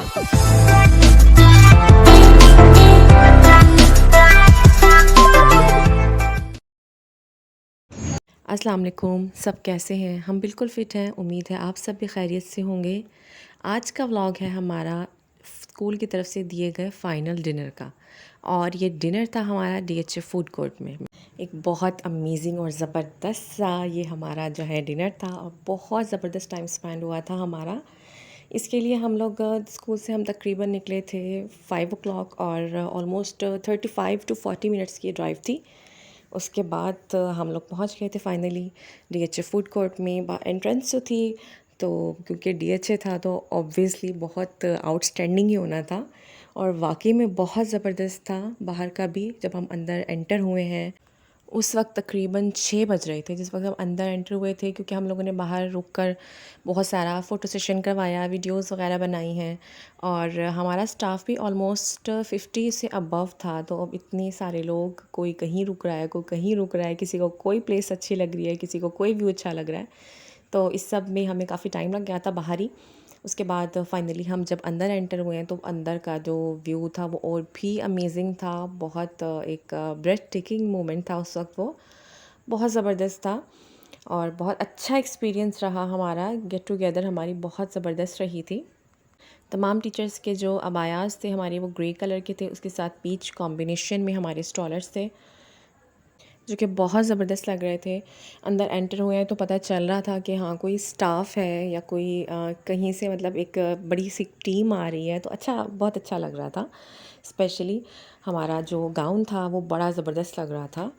अस्सलाम वालेकुम, सब कैसे हैं? हम बिल्कुल फ़िट हैं, उम्मीद है आप सब भी खैरियत से होंगे। आज का व्लॉग है हमारा स्कूल की तरफ से दिए गए फ़ाइनल डिनर का, और ये डिनर था हमारा डीएचए फूड कोर्ट में। एक बहुत अमेजिंग और ज़बरदस्त सा ये हमारा जो है डिनर था, और बहुत ज़बरदस्त टाइम स्पेंड हुआ था हमारा। इसके लिए हम लोग स्कूल से हम तकरीबन निकले थे 5 o'clock, और ऑलमोस्ट 35 to 40 मिनट्स की ड्राइव थी। उसके बाद हम लोग पहुंच गए थे फाइनली डीएचए फूड कोर्ट में। एंट्रेंस जो थी, तो क्योंकि डीएचए था तो ऑब्वियसली बहुत आउटस्टैंडिंग ही होना था, और वाकई में बहुत ज़बरदस्त था। बाहर का भी जब हम अंदर एंटर हुए हैं उस वक्त तकरीबन 6 बज रहे थे जिस वक्त हम अंदर एंटर हुए थे, क्योंकि हम लोगों ने बाहर रुक कर बहुत सारा फ़ोटो सेशन करवाया, वीडियोस वगैरह बनाई हैं, और हमारा स्टाफ भी ऑलमोस्ट 50 से अबव था। तो अब इतने सारे लोग, कोई कहीं रुक रहा है, कोई कहीं रुक रहा है, किसी को कोई प्लेस अच्छी लग रही है, किसी को कोई व्यू अच्छा लग रहा है, तो इस सब में हमें काफ़ी टाइम लग गया था बाहर ही। उसके बाद फाइनली हम जब अंदर एंटर हुए हैं तो अंदर का जो व्यू था वो और भी अमेजिंग था। बहुत एक ब्रेथ टेकिंग मोमेंट था उस वक्त, वो बहुत ज़बरदस्त था, और बहुत अच्छा एक्सपीरियंस रहा हमारा। गेट टुगेदर हमारी बहुत ज़बरदस्त रही थी। तमाम टीचर्स के जो अबायाज़ थे हमारे, वो ग्रे कलर के थे, उसके साथ पीच कॉम्बिनेशन में हमारे स्टॉलर्स थे, जो कि बहुत ज़बरदस्त लग रहे थे। अंदर एंटर हुए हैं तो पता चल रहा था कि हाँ, कोई स्टाफ है या कोई कहीं से, मतलब एक बड़ी सी टीम आ रही है, तो अच्छा, बहुत अच्छा लग रहा था। स्पेशली हमारा जो गाउन था वो बड़ा ज़बरदस्त लग रहा था।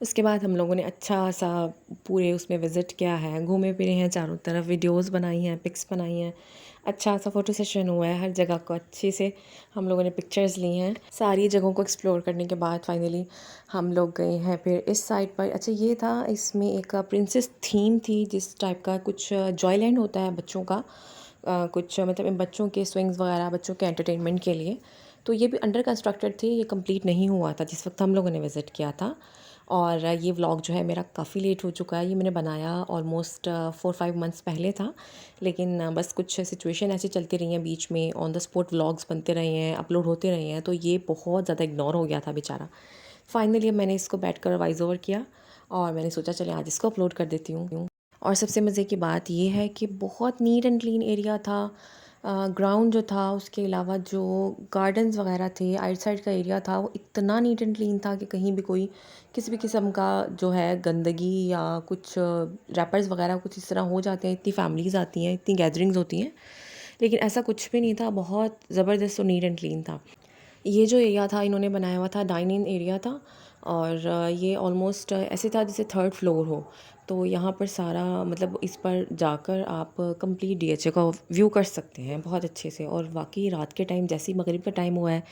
उसके बाद हम लोगों ने अच्छा सा पूरे उसमें विज़िट किया है, घूमे फिरे हैं चारों तरफ, वीडियोस बनाई हैं, पिक्स बनाई हैं, अच्छा सा फ़ोटो सेशन हुआ है। हर जगह को अच्छे से हम लोगों ने पिक्चर्स ली हैं। सारी जगहों को एक्सप्लोर करने के बाद फाइनली हम लोग गए हैं फिर इस साइड पर। अच्छा, ये था, इसमें एक प्रिंसेस थीम थी, जिस टाइप का कुछ जॉयलैंड होता है बच्चों का, कुछ मतलब इन बच्चों के स्विंग्स वगैरह, बच्चों के एंटरटेनमेंट के लिए। तो ये भी अंडर कंस्ट्रक्टेड थी, ये कंप्लीट नहीं हुआ था जिस वक्त हम लोगों ने विज़िट किया था। और ये व्लॉग जो है मेरा काफ़ी लेट हो चुका है। ये मैंने बनाया ऑलमोस्ट 4-5 मंथ्स पहले था, लेकिन बस कुछ सिचुएशन ऐसी चलती रही हैं बीच में, ऑन द स्पॉट व्लॉग्स बनते रहे हैं, अपलोड होते रहे हैं, तो ये बहुत ज़्यादा इग्नोर हो गया था बेचारा। फाइनली अब मैंने इसको बैठ कर वॉइस ओवर किया, और मैंने सोचा चले आज इसको अपलोड कर देती हूँ। और सबसे मज़े की बात ये है कि बहुत नीट एंड क्लीन एरिया था। ग्राउंड जो था, उसके अलावा जो गार्डन्स वगैरह थे, आइट साइड का एरिया था, वो इतना नीट एंड क्लीन था कि कहीं भी कोई किसी भी किस्म का जो है गंदगी या कुछ रैपर्स वगैरह कुछ इस तरह हो जाते हैं। इतनी फैमिलीज़ आती हैं, इतनी गैदरिंग्स होती हैं, लेकिन ऐसा कुछ भी नहीं था। बहुत ज़बरदस्त और नीट एंड क्लीन था। ये जो एरिया था इन्होंने बनाया हुआ था, डाइन इन एरिया था, और ये ऑलमोस्ट ऐसे था जैसे थर्ड फ्लोर हो। तो यहाँ पर सारा, मतलब इस पर जाकर आप कंप्लीट डीएचए का व्यू कर सकते हैं बहुत अच्छे से। और वाकई रात के टाइम, जैसे ही मगरिब का टाइम हुआ है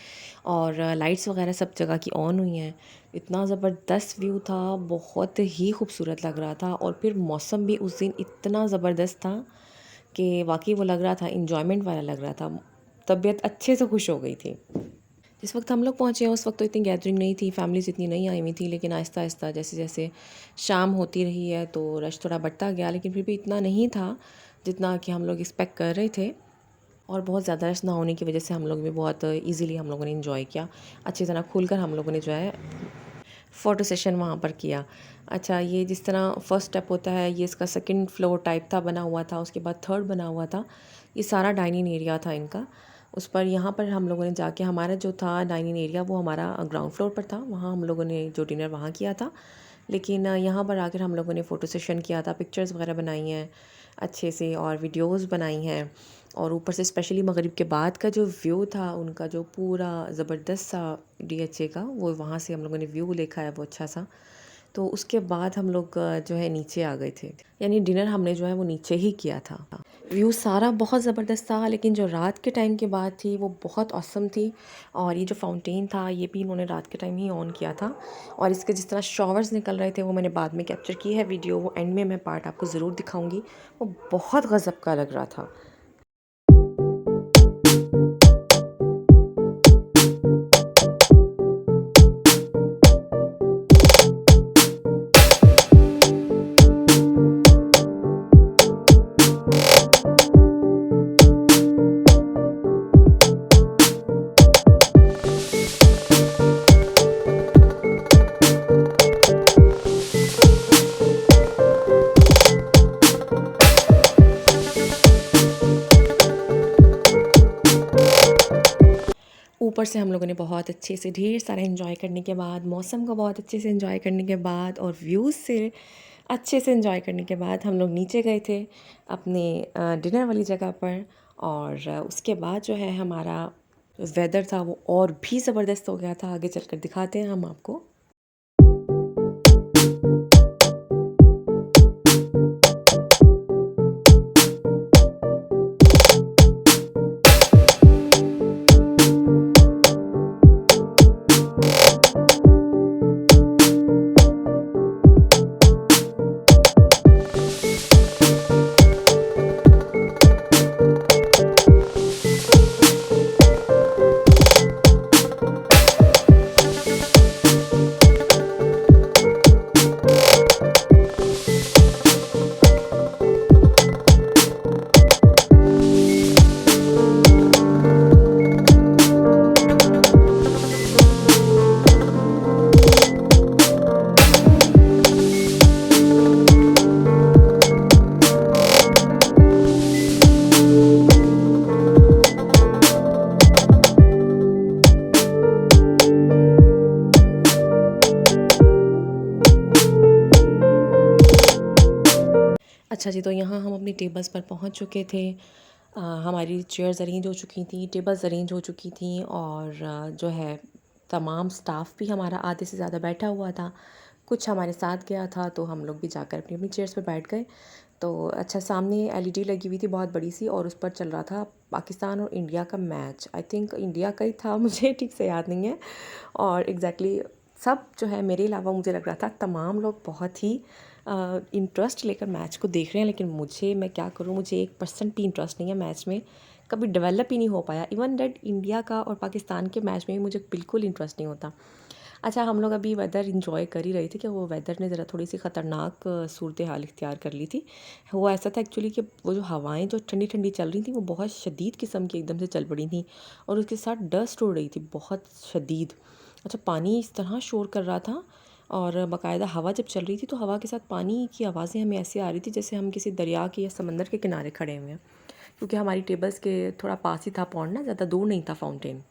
और लाइट्स वगैरह सब जगह की ऑन हुई हैं, इतना ज़बरदस्त व्यू था, बहुत ही खूबसूरत लग रहा था। और फिर मौसम भी उस दिन इतना ज़बरदस्त था कि वाकई वो लग रहा था, इंजॉयमेंट वाला लग रहा था, तबीयत अच्छे से खुश हो गई थी। जिस वक्त हम लोग पहुँचे हैं उस वक्त तो इतनी गैदरिंग नहीं थी, फैमिलीज़ इतनी नहीं आई हुई थी, लेकिन आहिस्ता आहिस्ता जैसे जैसे शाम होती रही है तो रश थोड़ा बढ़ता गया, लेकिन फिर भी इतना नहीं था जितना कि हम लोग एक्सपेक्ट कर रहे थे। और बहुत ज़्यादा रश ना होने की वजह से हम लोग भी बहुत इजीली हम लोगों ने इन्जॉय किया। अच्छी तरह खुलकर हम लोगों ने जो है फ़ोटो सेशन वहाँ पर किया। अच्छा, ये जिस तरह फर्स्ट स्टेप होता है, ये इसका सेकंड फ्लोर टाइप था, बना हुआ था, उसके बाद थर्ड बना हुआ था। ये सारा डाइनिंग एरिया था इनका। उस पर यहाँ पर हम लोगों ने जाके, हमारा जो था डाइनिंग एरिया वो हमारा ग्राउंड फ्लोर पर था, वहाँ हम लोगों ने जो डिनर वहाँ किया था। लेकिन यहाँ पर आकर हम लोगों ने फ़ोटो सेशन किया था, पिक्चर्स वगैरह बनाई हैं अच्छे से, और वीडियोस बनाई हैं। और ऊपर से स्पेशली मगरिब के बाद का जो व्यू था उनका, जो पूरा ज़बरदस्त सा डीएचए का, वो वहाँ से हम लोगों ने व्यू देखा है वो अच्छा सा। तो उसके बाद हम लोग जो है नीचे आ गए थे, यानी डिनर हमने जो है वो नीचे ही किया था। व्यू सारा बहुत ज़बरदस्त था, लेकिन जो रात के टाइम की बात थी वो बहुत ऑसम थी। और ये जो फाउंटेन था ये भी इन्होंने रात के टाइम ही ऑन किया था, और इसके जिस तरह शॉवर्स निकल रहे थे वो मैंने बाद में कैप्चर की है वीडियो, वो एंड में मैं पार्ट आपको ज़रूर दिखाऊंगी। वो बहुत गज़ब का लग रहा था। ऊपर से हम लोगों ने बहुत अच्छे से ढेर सारा एंजॉय करने के बाद, मौसम को बहुत अच्छे से एंजॉय करने के बाद और व्यूज़ से अच्छे से एंजॉय करने के बाद हम लोग नीचे गए थे अपने डिनर वाली जगह पर। और उसके बाद जो है हमारा वेदर था वो और भी ज़बरदस्त हो गया था। आगे चलकर दिखाते हैं हम आपको। अच्छा जी, तो यहाँ हम अपनी टेबल्स पर पहुँच चुके थे। हमारी चेयर्स अरेंज हो चुकी थी, टेबल्स अरेंज हो चुकी थी और जो है तमाम स्टाफ भी हमारा आधे से ज़्यादा बैठा हुआ था। कुछ हमारे साथ गया था तो हम लोग भी जाकर अपनी अपनी चेयर्स पर बैठ गए। तो अच्छा, सामने एलईडी लगी हुई थी बहुत बड़ी सी और उस पर चल रहा था पाकिस्तान और इंडिया का मैच। आई थिंक इंडिया का ही था, मुझे ठीक से याद नहीं है। और एग्जैक्टली सब जो है मेरे अलावा मुझे लग रहा था तमाम लोग बहुत ही इंटरेस्ट लेकर मैच को देख रहे हैं, लेकिन मैं क्या करूँ, मुझे 1% भी इंटरेस्ट नहीं है मैच में। कभी डेवलप ही नहीं हो पाया। इवन दैट इंडिया का और पाकिस्तान के मैच में भी मुझे बिल्कुल इंटरेस्ट नहीं होता। अच्छा, हम लोग अभी वेदर इंजॉय कर ही रहे थे कि वो वेदर ने ज़रा थोड़ी सी ख़तरनाक सूरत हाल इख्तियार कर ली थी। वो ऐसा था एक्चुअली कि वो जो हवाएं जो ठंडी ठंडी चल रही थी वो बहुत शदीद किस्म की एकदम से चल पड़ी थी और उसके साथ डस्ट उड़ रही थी बहुत शदीद। अच्छा, पानी इस तरह शोर कर रहा था और बाकायदा हवा जब चल रही थी तो हवा के साथ पानी की आवाज़ें हमें ऐसे आ रही थी जैसे हम किसी दरिया के या समंदर के किनारे खड़े हुए हैं, क्योंकि हमारी टेबल्स के थोड़ा पास ही था पॉन्ड ना, ज़्यादा दूर नहीं था फाउंटेन।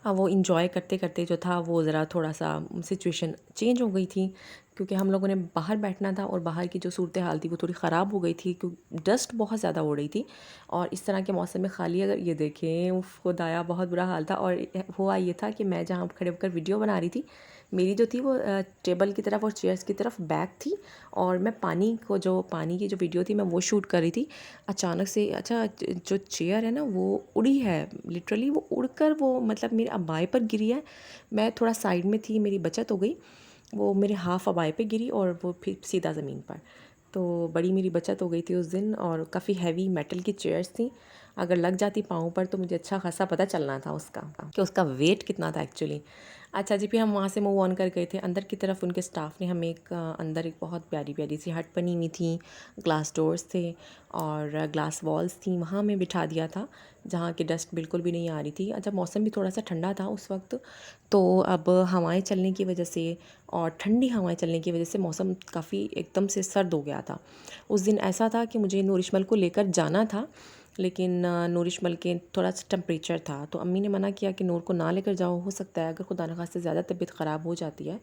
हाँ, वो इंजॉय करते करते जो था वो ज़रा थोड़ा सा सिचुएशन चेंज हो गई थी, क्योंकि हम लोगों ने बाहर बैठना था और बाहर की जो सूरत हाल थी वो थोड़ी ख़राब हो गई थी क्योंकि डस्ट बहुत ज़्यादा हो रही थी। और इस तरह के मौसम में खाली अगर ये देखें, उफ़ खुदाया बहुत बुरा हाल था। और हुआ ये था कि मैं जहाँ खड़े होकर वीडियो बना रही थी, मेरी जो थी वो टेबल की तरफ और चेयर्स की तरफ बैक थी और मैं पानी की जो वीडियो थी मैं वो शूट कर रही थी। अचानक से अच्छा, जो चेयर है ना वो उड़ी है, लिटरली वो उड़कर वो मतलब मेरे अबाए पर गिरी है। मैं थोड़ा साइड में थी, मेरी बचत हो गई, वो मेरे हाफ अबाए पे गिरी और वो फिर सीधा ज़मीन पर। तो बड़ी मेरी बचत हो गई थी उस दिन। और काफ़ी हैवी मेटल की चेयर्स थी, अगर लग जाती पाँव पर तो मुझे अच्छा खासा पता चलना था उसका कि उसका वेट कितना था एक्चुअली। अच्छा जी, फिर हम वहाँ से मूव ऑन कर गए थे अंदर की तरफ। उनके स्टाफ ने हमें अंदर एक बहुत प्यारी प्यारी सी हट बनी हुई थी, ग्लास डोर्स थे और ग्लास वॉल्स थी, वहाँ हमें बिठा दिया था जहाँ की डस्ट बिल्कुल भी नहीं आ रही थी। अच्छा, मौसम भी थोड़ा सा ठंडा था उस वक्त, तो अब हवाएं चलने की वजह से और ठंडी हवाएं चलने की वजह से मौसम काफ़ी एकदम से सर्द हो गया था। उस दिन ऐसा था कि मुझे नूरिशमल को लेकर जाना था, लेकिन नूरिशमल के थोड़ा सा टेम्परेचर था तो अम्मी ने मना किया कि नूर को ना लेकर जाओ, हो सकता है अगर खुदा न खास्ते ज़्यादा तबीयत ख़राब हो जाती है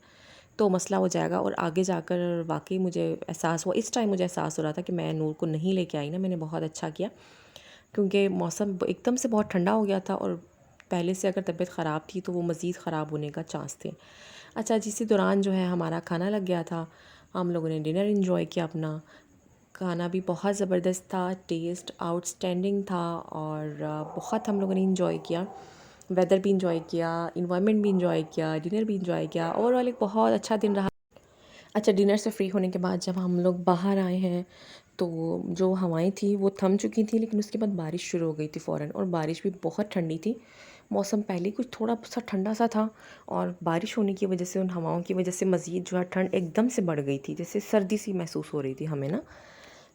तो मसला हो जाएगा। और आगे जाकर वाकई मुझे एहसास हुआ, इस टाइम मुझे एहसास हो रहा था कि मैं नूर को नहीं लेके आई ना, मैंने बहुत अच्छा किया, क्योंकि मौसम एकदम से बहुत ठंडा हो गया था और पहले से अगर तबीयत ख़राब थी तो वो मज़ीद ख़राब होने का चांस थे। अच्छा, जिसी दौरान जो है हमारा खाना लग गया था, हम लोगों ने डिनर इन्जॉय किया अपना। खाना भी बहुत ज़बरदस्त था, टेस्ट आउटस्टैंडिंग था और बहुत हम लोगों ने इन्जॉय किया। वेदर भी इन्जॉय किया, इन्वायरमेंट भी इन्जॉय किया, डिनर भी इन्जॉय किया। ओवरऑल एक बहुत अच्छा दिन रहा। अच्छा, डिनर से फ्री होने के बाद जब हम लोग बाहर आए हैं तो जो हवाएं थी वो थम चुकी थी, लेकिन उसके बाद बारिश शुरू हो गई थी फ़ौरन और बारिश भी बहुत ठंडी थी। मौसम पहले कुछ थोड़ा सा ठंडा सा था और बारिश होने की वजह से उन हवाओं की वजह से मज़ीद जो है ठंड एकदम से बढ़ गई थी, जैसे सर्दी सी महसूस हो रही थी हमें ना।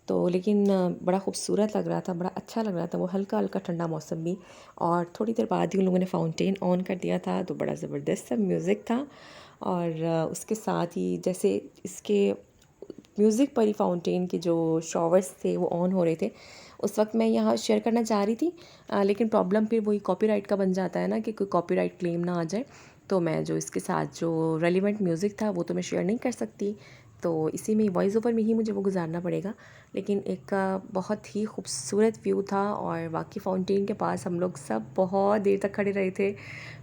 तो लेकिन बड़ा खूबसूरत लग रहा था, बड़ा अच्छा लग रहा था वो हल्का हल्का ठंडा मौसम भी। और थोड़ी देर बाद ही उन लोगों ने फाउंटेन ऑन कर दिया था तो बड़ा ज़बरदस्त सा म्यूज़िक था। और उसके साथ ही जैसे इसके म्यूज़िक पर ही फाउंटेन के जो शॉवर्स थे वो ऑन हो रहे थे। उस वक्त मैं यहाँ शेयर करना चाह रही थी, लेकिन प्रॉब्लम फिर वही कॉपीराइट का बन जाता है ना, कि कोई कॉपीराइट क्लेम ना आ जाए। तो मैं जो इसके साथ जो रेलिवेंट म्यूज़िक था वो तो मैं शेयर नहीं कर सकती, तो इसी में वॉइस ओवर में ही मुझे वो गुजारना पड़ेगा। लेकिन एक बहुत ही खूबसूरत व्यू था, और वाकई फाउंटेन के पास हम लोग सब बहुत देर तक खड़े रहे थे।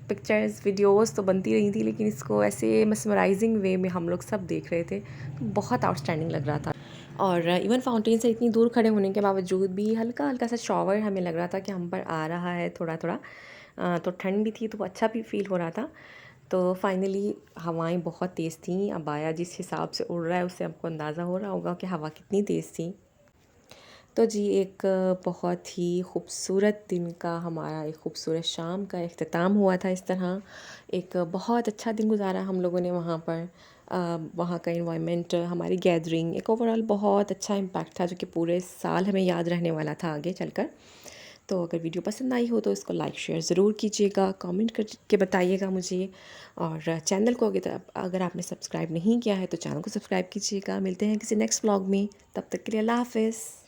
पिक्चर्स वीडियोस तो बनती रही थी, लेकिन इसको ऐसे mesmerizing वे में हम लोग सब देख रहे थे, तो बहुत आउटस्टैंडिंग लग रहा था। और इवन फाउंटेन से इतनी दूर खड़े होने के बावजूद भी हल्का हल्का सा शॉवर हमें लग रहा था कि हम पर आ रहा है थोड़ा थोड़ा। तो ठंड भी थी, तो अच्छा भी फील हो रहा था। तो फाइनली हवाएं बहुत तेज़ थीं। अब आया जिस हिसाब से उड़ रहा है उससे आपको अंदाज़ा हो रहा होगा कि हवा कितनी तेज़ थी। तो जी, एक बहुत ही खूबसूरत दिन का, हमारा एक खूबसूरत शाम का इख्तिताम हुआ था इस तरह। एक बहुत अच्छा दिन गुजारा हम लोगों ने वहाँ पर। वहाँ का इन्वायरमेंट, हमारी गैदरिंग, एक ओवरऑल बहुत अच्छा इम्पैक्ट था, जो कि पूरे साल हमें याद रहने वाला था आगे चलकर। तो अगर वीडियो पसंद आई हो तो इसको लाइक शेयर ज़रूर कीजिएगा, कमेंट करके बताइएगा मुझे। और चैनल को अगर आपने सब्सक्राइब नहीं किया है तो चैनल को सब्सक्राइब कीजिएगा। मिलते हैं किसी नेक्स्ट व्लॉग में, तब तक के लिए अल्लाह हाफ़िज़।